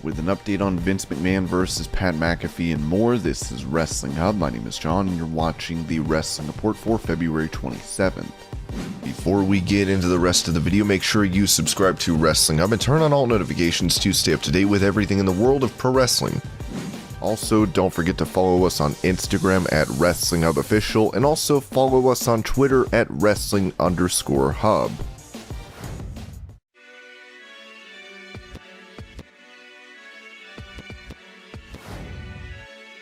with an update on Vince McMahon versus Pat McAfee and more. This is Wrestling Hub. My name is John and you're watching the Wrestling Report for February 27th. Before we get into the rest of the video, make sure you subscribe to Wrestling Hub and turn on all notifications to stay up to date with everything in the world of pro wrestling. Also, don't forget to follow us on Instagram at WrestlingHubOfficial and also follow us on Twitter at Wrestling_Hub.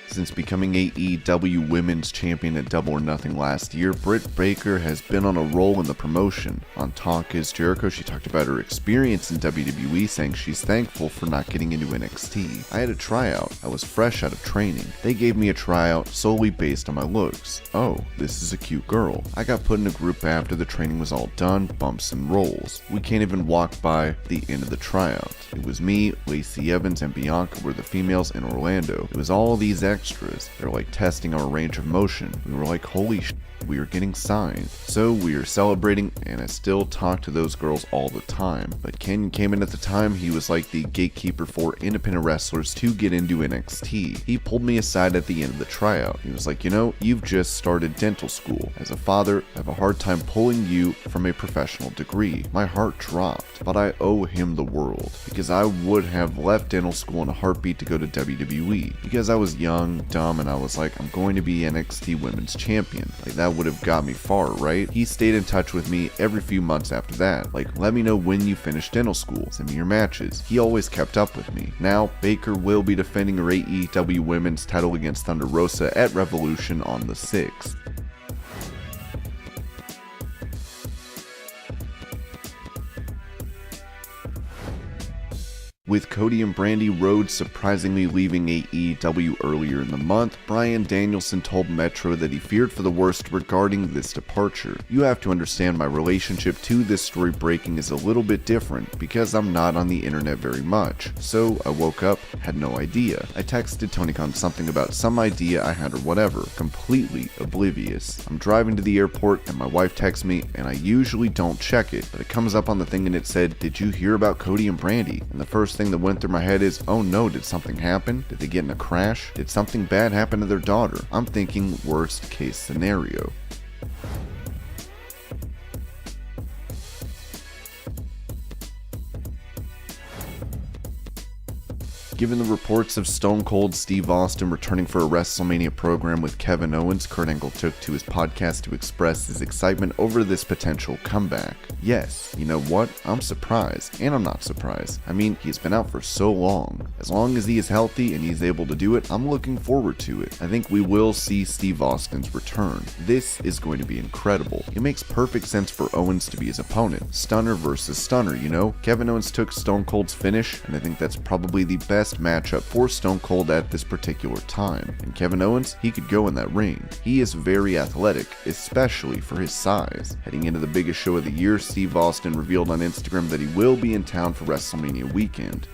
Since becoming AEW Women's Champion at Double or Nothing last year, Britt Baker has been on a roll in the promotion. On Talk is Jericho, she talked about her experience in WWE, saying she's thankful for not getting into NXT. I had a tryout. I was fresh out of training. They gave me a tryout solely based on my looks. Oh, this is a cute girl. I got put in a group after the training was all done, bumps and rolls. We can't even walk by the end of the tryout. It was me, Lacey Evans, and Bianca were the females in Orlando. It was all these extras. They're like testing our range of motion. We were like, holy sh*, we are getting signed. So we are celebrating, and I still talk to those girls all the time. But Ken came in at the time. He was like the gatekeeper for independent wrestlers to get into NXT. He pulled me aside at the end of the tryout. He was like, you know, you've just started dental school. As a father, I have a hard time pulling you from a professional degree. My heart dropped, but I owe him the world because I would have left dental school in a heartbeat to go to WWE because I was young, dumb, and I was like, I'm going to be NXT Women's Champion. Like, that would have got me far, right? He stayed in touch with me every few months after that. Like, let me know when you finish dental school. Send me your matches. He always kept up with me. Now, Baker will be defending her AEW Women's title against Thunder Rosa at Revolution on the 6th. With Cody and Brandi Rhodes surprisingly leaving AEW earlier in the month, Bryan Danielson told Metro that he feared for the worst regarding this departure. You have to understand my relationship to this story breaking is a little bit different because I'm not on the internet very much. So I woke up, had no idea. I texted Tony Khan something about some idea I had or whatever, completely oblivious. I'm driving to the airport and my wife texts me and I usually don't check it, but it comes up on the thing and it said, "Did you hear about Cody and Brandi?" And the first thing that went through my head is, oh no, did something happen? Did they get in a crash? Did something bad happen to their daughter? I'm thinking worst case scenario. Given the reports of Stone Cold Steve Austin returning for a WrestleMania program with Kevin Owens, Kurt Angle took to his podcast to express his excitement over this potential comeback. Yes, you know what? I'm surprised, and I'm not surprised. I mean, he's been out for so long. As long as he is healthy and he's able to do it, I'm looking forward to it. I think we will see Steve Austin's return. This is going to be incredible. It makes perfect sense for Owens to be his opponent. Stunner versus stunner, you know? Kevin Owens took Stone Cold's finish, and I think that's probably the best matchup for Stone Cold at this particular time. And Kevin Owens, he could go in that ring. He is very athletic, especially for his size. Heading into the biggest show of the year, Steve Austin revealed on Instagram that he will be in town for WrestleMania weekend.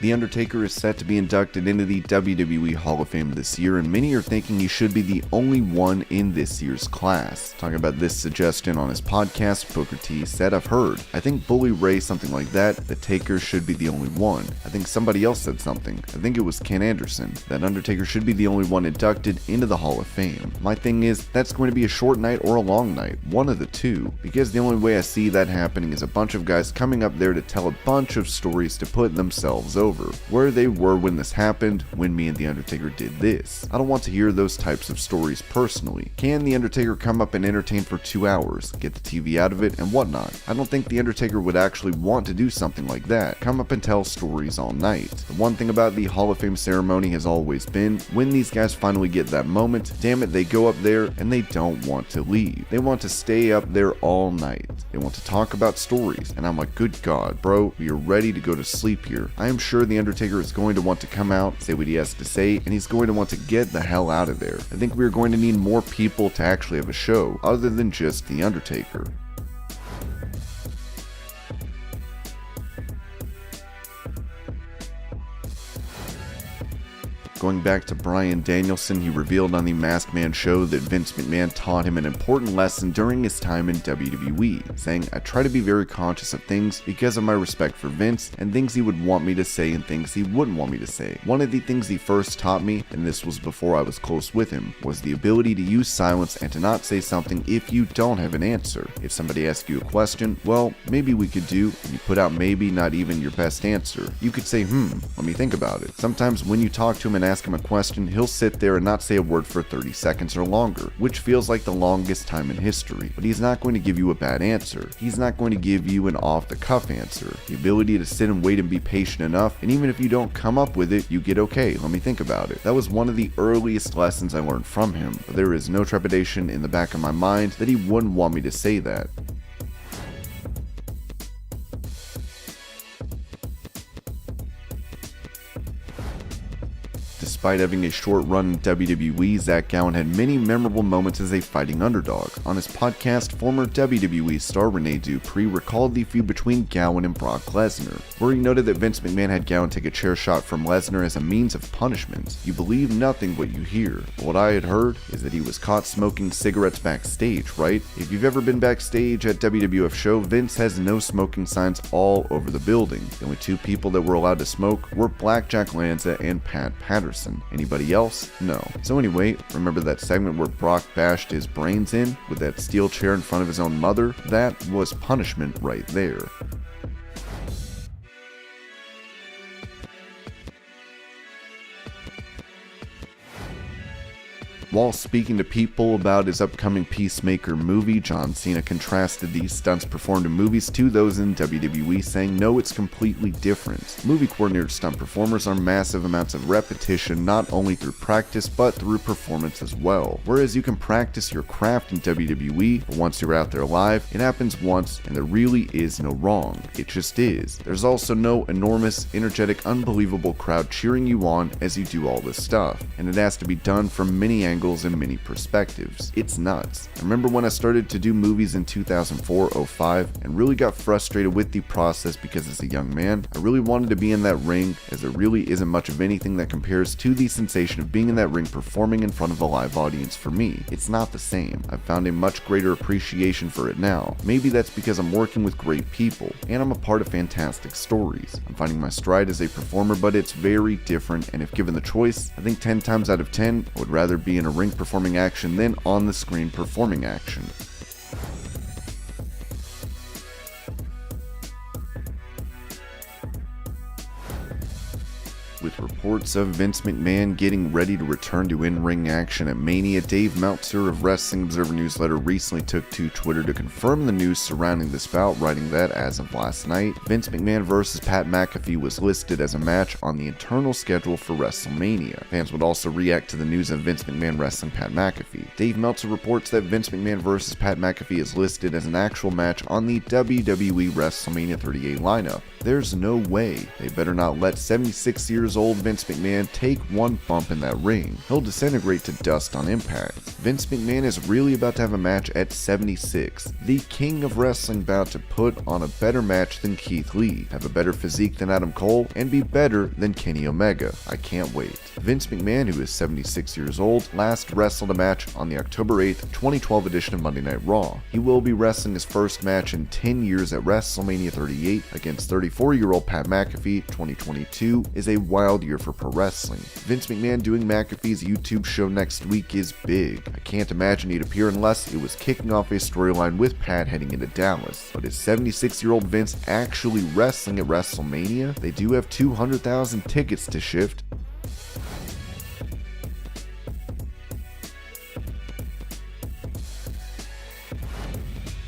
The Undertaker is set to be inducted into the WWE Hall of Fame this year, and many are thinking he should be the only one in this year's class. Talking about this suggestion on his podcast, Booker T said, "I've heard. I think Bully Ray something like that. The Taker should be the only one. I think somebody else said something. I think it was Ken Anderson. That Undertaker should be the only one inducted into the Hall of Fame." My thing is, that's going to be a short night or a long night. One of the two. Because the only way I see that happening is a bunch of guys coming up there to tell a bunch of stories to put themselves over. Where they were when this happened, when me and The Undertaker did this. I don't want to hear those types of stories personally. Can The Undertaker come up and entertain for 2 hours, get the TV out of it, and whatnot? I don't think The Undertaker would actually want to do something like that. Come up and tell stories all night. The one thing about the Hall of Fame ceremony has always been, when these guys finally get that moment, damn it, they go up there and they don't want to leave. They want to stay up there all night. They want to talk about stories, and I'm like, good God, bro, we are ready to go to sleep here. I am sure The Undertaker is going to want to come out, say what he has to say, and he's going to want to get the hell out of there. I think we are going to need more people to actually have a show, other than just The Undertaker. Going back to Bryan Danielson, he revealed on the Masked Man show that Vince McMahon taught him an important lesson during his time in WWE, saying, "I try to be very conscious of things because of my respect for Vince and things he would want me to say and things he wouldn't want me to say. One of the things he first taught me, and this was before I was close with him, was the ability to use silence and to not say something if you don't have an answer. If somebody asks you a question, well, maybe we could do, and you put out maybe not even your best answer. You could say, let me think about it. Sometimes when you talk to him and ask him a question, he'll sit there and not say a word for 30 seconds or longer, which feels like the longest time in history. But he's not going to give you a bad answer. He's not going to give you an off-the-cuff answer. The ability to sit and wait and be patient enough, and even if you don't come up with it, you get, okay, let me think about it. That was one of the earliest lessons I learned from him, but there is no trepidation in the back of my mind that he wouldn't want me to say that. Despite having a short run in WWE, Zach Gowen had many memorable moments as a fighting underdog. On his podcast, former WWE star Renee Dupree recalled the feud between Gowen and Brock Lesnar, where he noted that Vince McMahon had Gowen take a chair shot from Lesnar as a means of punishment. You believe nothing what you hear. But what I had heard is that he was caught smoking cigarettes backstage, right? If you've ever been backstage at WWF show, Vince has no smoking signs all over the building. The only two people that were allowed to smoke were Blackjack Lanza and Pat Patterson. Anybody else? No. So anyway, remember that segment where Brock bashed his brains in with that steel chair in front of his own mother? That was punishment right there. While speaking to people about his upcoming Peacemaker movie, John Cena contrasted these stunts performed in movies to those in WWE, saying, "No, it's completely different. Movie coordinator stunt performers are massive amounts of repetition, not only through practice, but through performance as well. Whereas you can practice your craft in WWE, but once you're out there live, it happens once, and there really is no wrong. It just is. There's also no enormous, energetic, unbelievable crowd cheering you on as you do all this stuff, and it has to be done from many angles and many perspectives. It's nuts. I remember when I started to do movies in 2004-05 and really got frustrated with the process because as a young man, I really wanted to be in that ring, as there really isn't much of anything that compares to the sensation of being in that ring performing in front of a live audience for me. It's not the same. I've found a much greater appreciation for it now. Maybe that's because I'm working with great people and I'm a part of fantastic stories. I'm finding my stride as a performer, but it's very different, and if given the choice, I think 10 times out of 10, I would rather be in a ring performing action than on the screen performing action. With reports of Vince McMahon getting ready to return to in-ring action at Mania, Dave Meltzer of Wrestling Observer Newsletter recently took to Twitter to confirm the news surrounding this bout, writing that, as of last night, Vince McMahon vs. Pat McAfee was listed as a match on the internal schedule for WrestleMania. Fans would also react to the news of Vince McMahon wrestling Pat McAfee. Dave Meltzer reports that Vince McMahon vs. Pat McAfee is listed as an actual match on the WWE WrestleMania 38 lineup. There's no way. They better not let 76 years old Vince McMahon take one bump in that ring. He'll disintegrate to dust on impact. Vince McMahon is really about to have a match at 76. The king of wrestling about to put on a better match than Keith Lee, have a better physique than Adam Cole, and be better than Kenny Omega. I can't wait. Vince McMahon, who is 76 years old, last wrestled a match on the October 8th, 2012 edition of Monday Night Raw. He will be wrestling his first match in 10 years at WrestleMania 38 against 34-year-old Pat McAfee. 2022 is a wild year for pro wrestling. Vince McMahon doing McAfee's YouTube show next week is big. I can't imagine he'd appear unless it was kicking off a storyline with Pat heading into Dallas. But is 76-year-old Vince actually wrestling at WrestleMania? They do have 200,000 tickets to shift.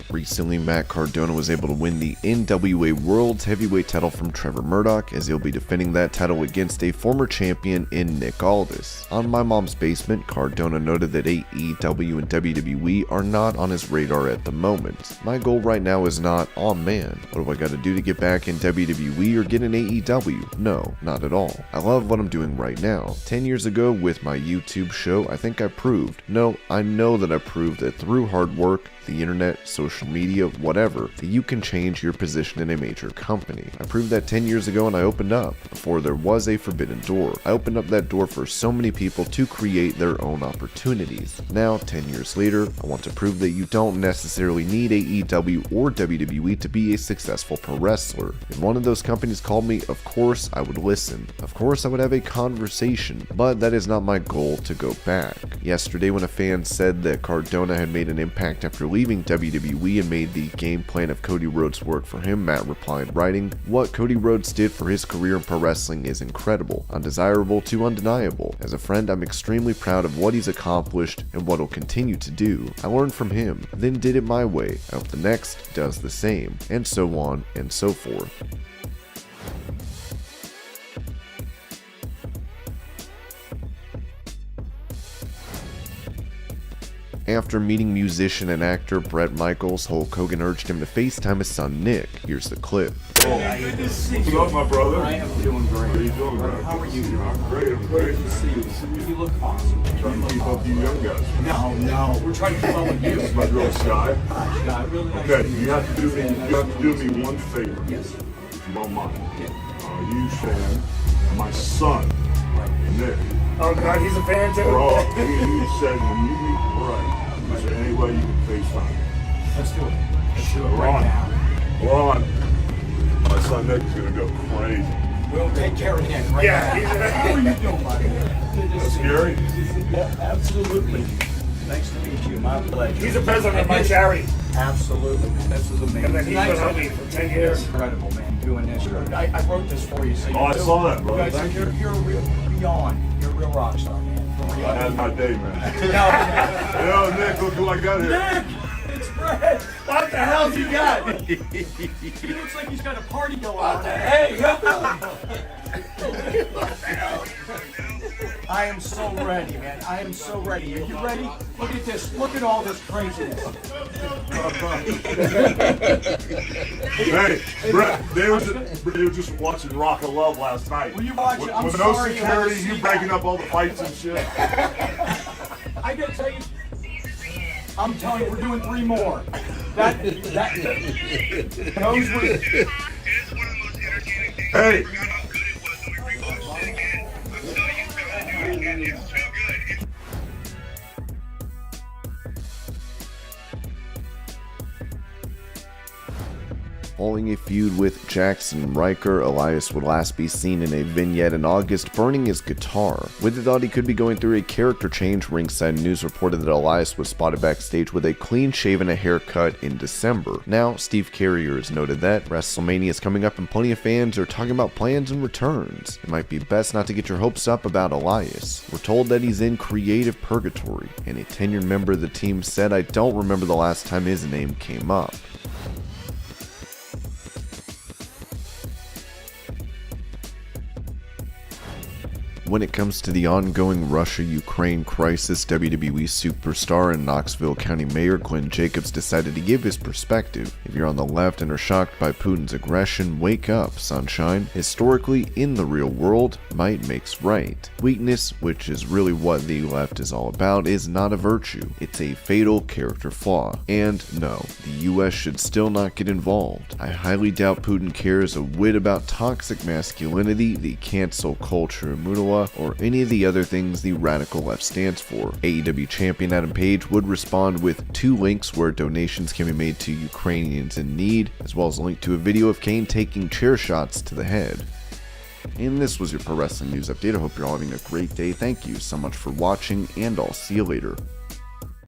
Recently, Matt Cardona was able to win the NWA World's Heavyweight title from Trevor Murdoch, as he'll be defending that title against a former champion in Nick Aldis. On My Mom's Basement, Cardona noted that AEW and WWE are not on his radar at the moment. My goal right now is not, oh man, what do I gotta do to get back in WWE or get in AEW? No, not at all. I love what I'm doing right now. 10 years ago with my YouTube show, I think I proved, no, I know that I proved that through hard work, the internet, social media, whatever, that you can change your position in a major company. I proved that 10 years ago, and I opened up. Before there was a forbidden door, I opened up that door for so many people to create their own opportunities. Now, 10 years later, I want to prove that you don't necessarily need AEW or WWE to be a successful pro wrestler. If one of those companies called me, of course I would listen. Of course I would have a conversation, but that is not my goal to go back. Yesterday, when a fan said that Cardona had made an impact after leaving WWE and made the game plan of Cody Rhodes work for him, Matt replied, writing, "What Cody Rhodes did for his career in pro wrestling is incredible, undesirable to undeniable. As a friend, I'm extremely proud of what he's accomplished and what he'll continue to do. I learned from him, then did it my way. I hope the next does the same," and so on and so forth. After meeting musician and actor Bret Michaels, Hulk Hogan urged him to FaceTime his son Nick. Here's the clip. Oh, what's up, my brother? I am doing great. How are you doing, man? How are you doing? I'm great. I'm great to see you. You look awesome. Trying to keep up with you young guys. No. We're trying to keep up with you. This is my girl, Sky. Sky, really nice. Okay, you have to do me one favor. Yes. If you don't mind. Yeah. You, Shan, and my son, Nick. Oh God, he's a fan too. Bro, he said when you meet Bret, is there any way you can FaceTime? Let's do it. Let's do it right now. We're on. My son Nick is gonna go crazy. We'll take care of him right now. How are you doing, buddy? That's scary. Yeah, absolutely. Nice to meet you. My pleasure. He's the president of my charity. Absolutely, man. This is amazing. And then he's been helping me for 10 years. Incredible, man. Doing this. I wrote this for you. So I saw that, bro. You guys, you're real beyond. You're a real rock star, man. I had my day, man. No. Yo, Nick, look who I got here. Nick! It's Bret! What the hell's he got? He looks like he's got a party going on. Hey, I am so ready, man. I am so ready. Are you ready? Look at this. Look at all this craziness. Hey, Bret, they were just watching Rock of Love last night. Were you watching? I'm with sorry, no security, you breaking up all the fights and shit. I gotta tell you, I'm telling you, we're doing 3 more. Those were. Hey. Following a feud with Jackson Riker, Elias would last be seen in a vignette in August burning his guitar. With it thought he could be going through a character change, Ringside News reported that Elias was spotted backstage with a clean shave and a haircut in December. Now, Steve Carrier has noted that WrestleMania is coming up and plenty of fans are talking about plans and returns. It might be best not to get your hopes up about Elias. We're told that he's in creative purgatory, and a tenured member of the team said, "I don't remember the last time his name came up." When it comes to the ongoing Russia-Ukraine crisis, WWE superstar and Knoxville County Mayor Glenn Jacobs decided to give his perspective. If you're on the left and are shocked by Putin's aggression, wake up, sunshine. Historically, in the real world, might makes right. Weakness, which is really what the left is all about, is not a virtue. It's a fatal character flaw. And no, the US should still not get involved. I highly doubt Putin cares a whit about toxic masculinity, the cancel culture mutala, or any of the other things the radical left stands for. AEW champion Adam Page would respond with 2 links where donations can be made to Ukrainians in need, as well as a link to a video of Kane taking chair shots to the head. And this was your Pro Wrestling News Update. I hope you're all having a great day. Thank you so much for watching, and I'll see you later.